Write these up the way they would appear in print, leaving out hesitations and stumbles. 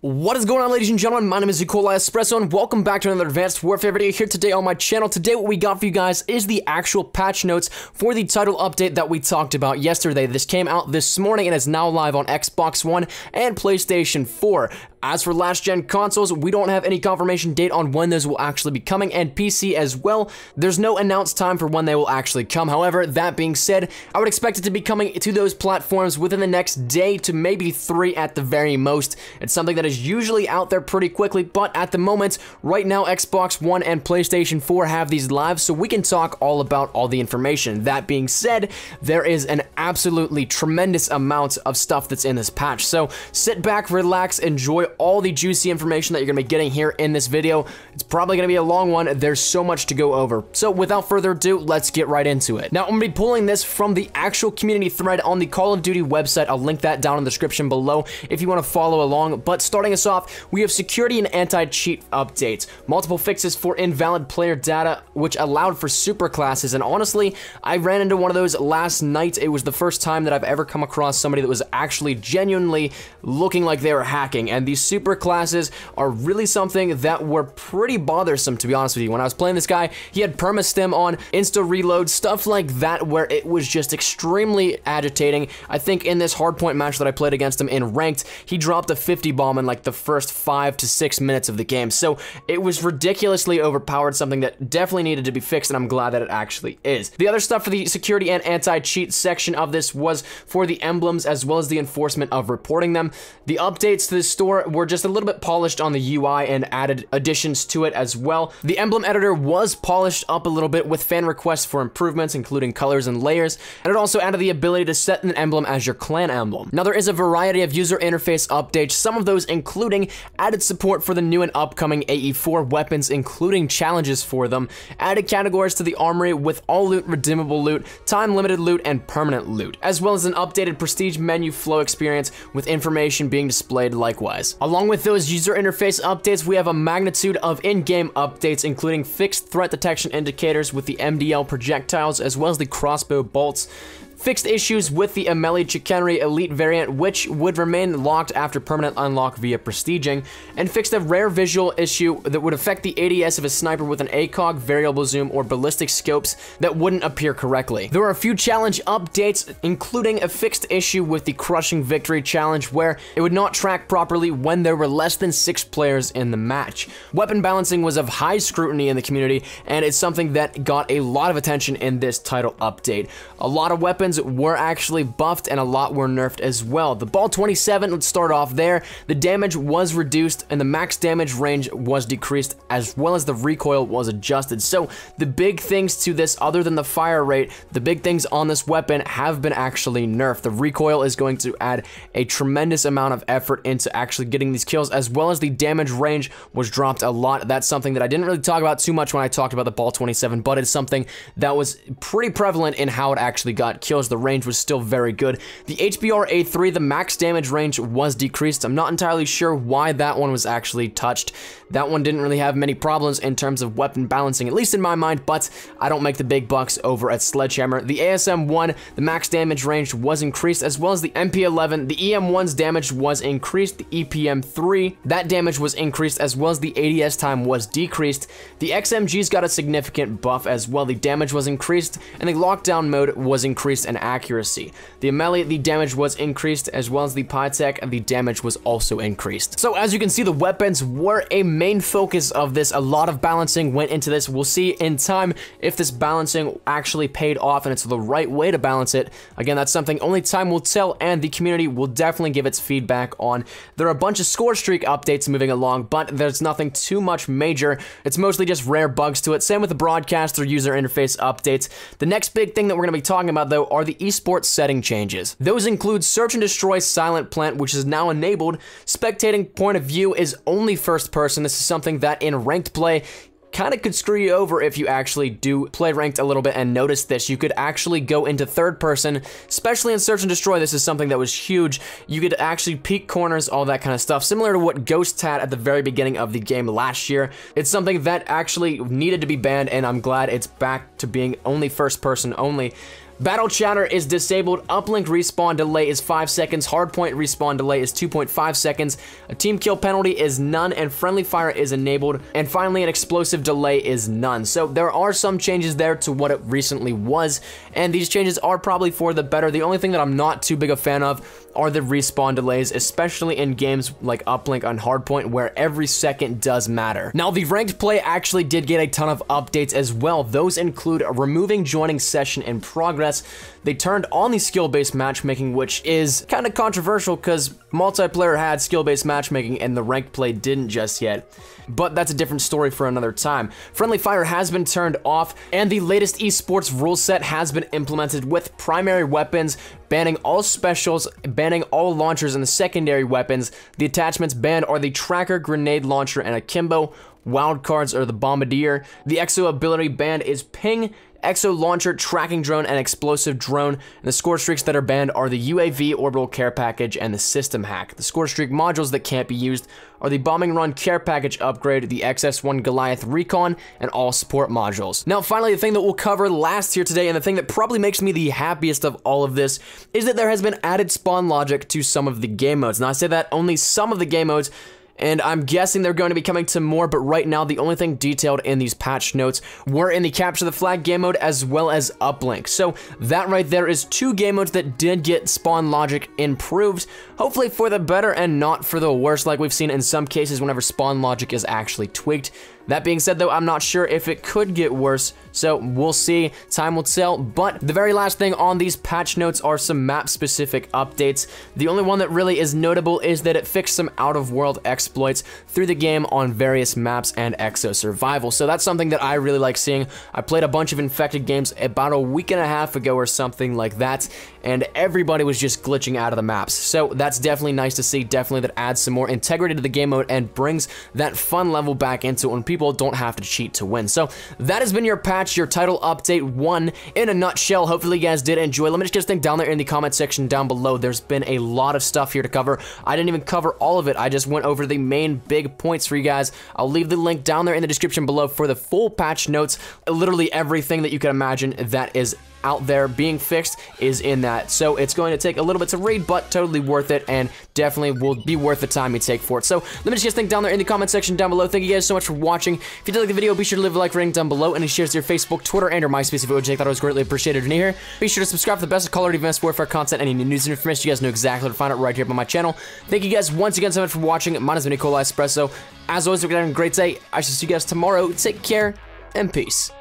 What is going on, ladies and gentlemen? My name is Nicola Espresso, and welcome back to another Advanced Warfare video here today on my channel. Today, what we got for you guys is the actual patch notes for the title update that we talked about yesterday. This came out this morning and is now live on Xbox One and PlayStation 4. As for last-gen consoles, we don't have any confirmation date on when those will actually be coming, and PC as well. There's no announced time for when they will actually come. However, that being said, I would expect it to be coming to those platforms within the next day to maybe 3 at the very most. It's something that is usually out there pretty quickly, but at the moment, right now, Xbox One and PlayStation 4 have these live, so we can talk all about all the information. That being said, there is an absolutely tremendous amount of stuff that's in this patch, so sit back, relax, enjoy all the juicy information that you're going to be getting here in this video. It's probably going to be a long one. There's so much to go over. So without further ado, let's get right into it. Now, I'm going to be pulling this from the actual community thread on the Call of Duty website. I'll link that down in the description below if you want to follow along. But starting us off, we have security and anti-cheat updates, multiple fixes for invalid player data, which allowed for super classes. And honestly, I ran into one of those last night. It was the first time that I've ever come across somebody that was actually genuinely looking like they were hacking. And these super classes are really something that were pretty bothersome, to be honest with you. When I was playing this guy, he had perma-stim on, insta-reload, stuff like that, where it was just extremely agitating. I think in this hardpoint match that I played against him in ranked, he dropped a 50 bomb in like the first 5 to 6 minutes of the game. So it was ridiculously overpowered, something that definitely needed to be fixed, and I'm glad that it actually is. The other stuff for the security and anti-cheat section of this was for the emblems as well as the enforcement of reporting them. The updates to the store were just a little bit polished on the UI and added additions to it as well. The emblem editor was polished up a little bit with fan requests for improvements, including colors and layers, and it also added the ability to set an emblem as your clan emblem. Now, there is a variety of user interface updates, some of those including added support for the new and upcoming AE4 weapons, including challenges for them, added categories to the armory with all loot, redeemable loot, time-limited loot, and permanent loot, as well as an updated prestige menu flow experience with information being displayed likewise. Along with those user interface updates, we have a magnitude of in-game updates, including fixed threat detection indicators with the MDL projectiles, as well as the crossbow bolts, fixed issues with the Amelie Chicanery Elite variant, which would remain locked after permanent unlock via prestiging, and fixed a rare visual issue that would affect the ADS of a sniper with an ACOG, variable zoom, or ballistic scopes that wouldn't appear correctly. There are a few challenge updates, including a fixed issue with the Crushing Victory challenge, where it would not track properly when there were less than 6 players in the match. Weapon balancing was of high scrutiny in the community, and it's something that got a lot of attention in this title update. A lot of weapons were actually buffed and a lot were nerfed as well. The Ball 27, let's start off there. The damage was reduced and the max damage range was decreased, as well as the recoil was adjusted. So the big things to this, other than the fire rate, the big things on this weapon have been actually nerfed. The recoil is going to add a tremendous amount of effort into actually getting these kills, as well as the damage range was dropped a lot. That's something that I didn't really talk about too much when I talked about the Ball 27, but it's something that was pretty prevalent in how it actually got kills. The range was still very good. The HBR A3, the max damage range was decreased. I'm not entirely sure why that one was actually touched. That one didn't really have many problems in terms of weapon balancing, at least in my mind, but I don't make the big bucks over at Sledgehammer. The ASM-1, the max damage range was increased, as well as the MP11. The EM-1's damage was increased. The EPM-3, that damage was increased, as well as the ADS time was decreased. The XMG's got a significant buff as well. The damage was increased, and the lockdown mode was increased in accuracy. The Amelie, the damage was increased, as well as the Pytech, the damage was also increased. So as you can see, the weapons were a main focus of this. A lot of balancing went into this. We'll see in time if this balancing actually paid off and it's the right way to balance it. Again, that's something only time will tell, and the community will definitely give its feedback on. There are a bunch of score streak updates moving along, but there's nothing too much major. It's mostly just rare bugs to it. Same with the broadcaster user interface updates. The next big thing that we're going to be talking about, though, are the esports setting changes. Those include Search and Destroy Silent Plant, which is now enabled. Spectating point of view is only first person. This is something that in ranked play kind of could screw you over if you actually do play ranked a little bit and notice this. You could actually go into third person, especially in Search and Destroy. This is something that was huge. You could actually peek corners, all that kind of stuff, similar to what Ghost had at the very beginning of the game last year. It's something that actually needed to be banned, and I'm glad it's back to being only first person only. Battle chatter is disabled, uplink respawn delay is 5 seconds, hardpoint respawn delay is 2.5 seconds, a team kill penalty is none, and friendly fire is enabled, and finally an explosive delay is none. So there are some changes there to what it recently was, and these changes are probably for the better. The only thing that I'm not too big a fan of are the respawn delays, especially in games like uplink on hardpoint where every second does matter. Now the ranked play actually did get a ton of updates as well. Those include removing joining session in progress. They turned on the skill-based matchmaking, which is kind of controversial because multiplayer had skill-based matchmaking and the ranked play didn't just yet. But that's a different story for another time. Friendly fire has been turned off, and the latest esports rule set has been implemented with primary weapons, banning all specials, banning all launchers and the secondary weapons. The attachments banned are the tracker, grenade launcher, and akimbo. Wildcards are the bombardier. The exo ability banned is ping, exo launcher, tracking drone, and explosive drone. And the score streaks that are banned are the UAV orbital care package and the system hack. The score streak modules that can't be used are the bombing run care package upgrade, the XS1 Goliath recon, and all support modules. Now finally, the thing that we'll cover last here today, and the thing that probably makes me the happiest of all of this, is that there has been added spawn logic to some of the game modes. Now I say that only some of the game modes, and I'm guessing they're going to be coming to more, but right now the only thing detailed in these patch notes were in the capture the flag game mode as well as uplink. So that right there is 2 game modes that did get spawn logic improved, hopefully for the better and not for the worse like we've seen in some cases whenever spawn logic is actually tweaked. That being said though, I'm not sure if it could get worse, so we'll see, time will tell. But the very last thing on these patch notes are some map specific updates. The only one that really is notable is that it fixed some out of world exploits through the game on various maps and exo survival. So that's something that I really like seeing. I played a bunch of infected games about a week and a half ago or something like that, and everybody was just glitching out of the maps. So that's definitely nice to see, definitely that adds some more integrity to the game mode and brings that fun level back into it when people don't have to cheat to win. So that has been your patch, your title update 1 in a nutshell. Hopefully you guys did enjoy. Let me just get a thing down there in the comment section down below. There's been a lot of stuff here to cover. I didn't even cover all of it. I just went over the main big points for you guys. I'll leave the link down there in the description below for the full patch notes. Literally everything that you can imagine that is out there being fixed is in that. So it's going to take a little bit to read, but totally worth it, and definitely will be worth the time you take for it. So let me just get a thing down there in the comment section down below. Thank you guys so much for watching. If you did like the video, be sure to leave a like rating down below, and share to your Facebook, Twitter, and or MySpace if you would take that. I was greatly appreciated. And here, be sure to subscribe for the best of Call of Duty Advanced Warfare content, any new news and information. You guys know exactly where to find it right here on my channel. Thank you guys once again so much for watching. Mine has been Nikolai Espresso. As always, we're gonna have a great day. I shall see you guys tomorrow. Take care and peace.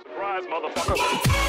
Surprise, motherfucker.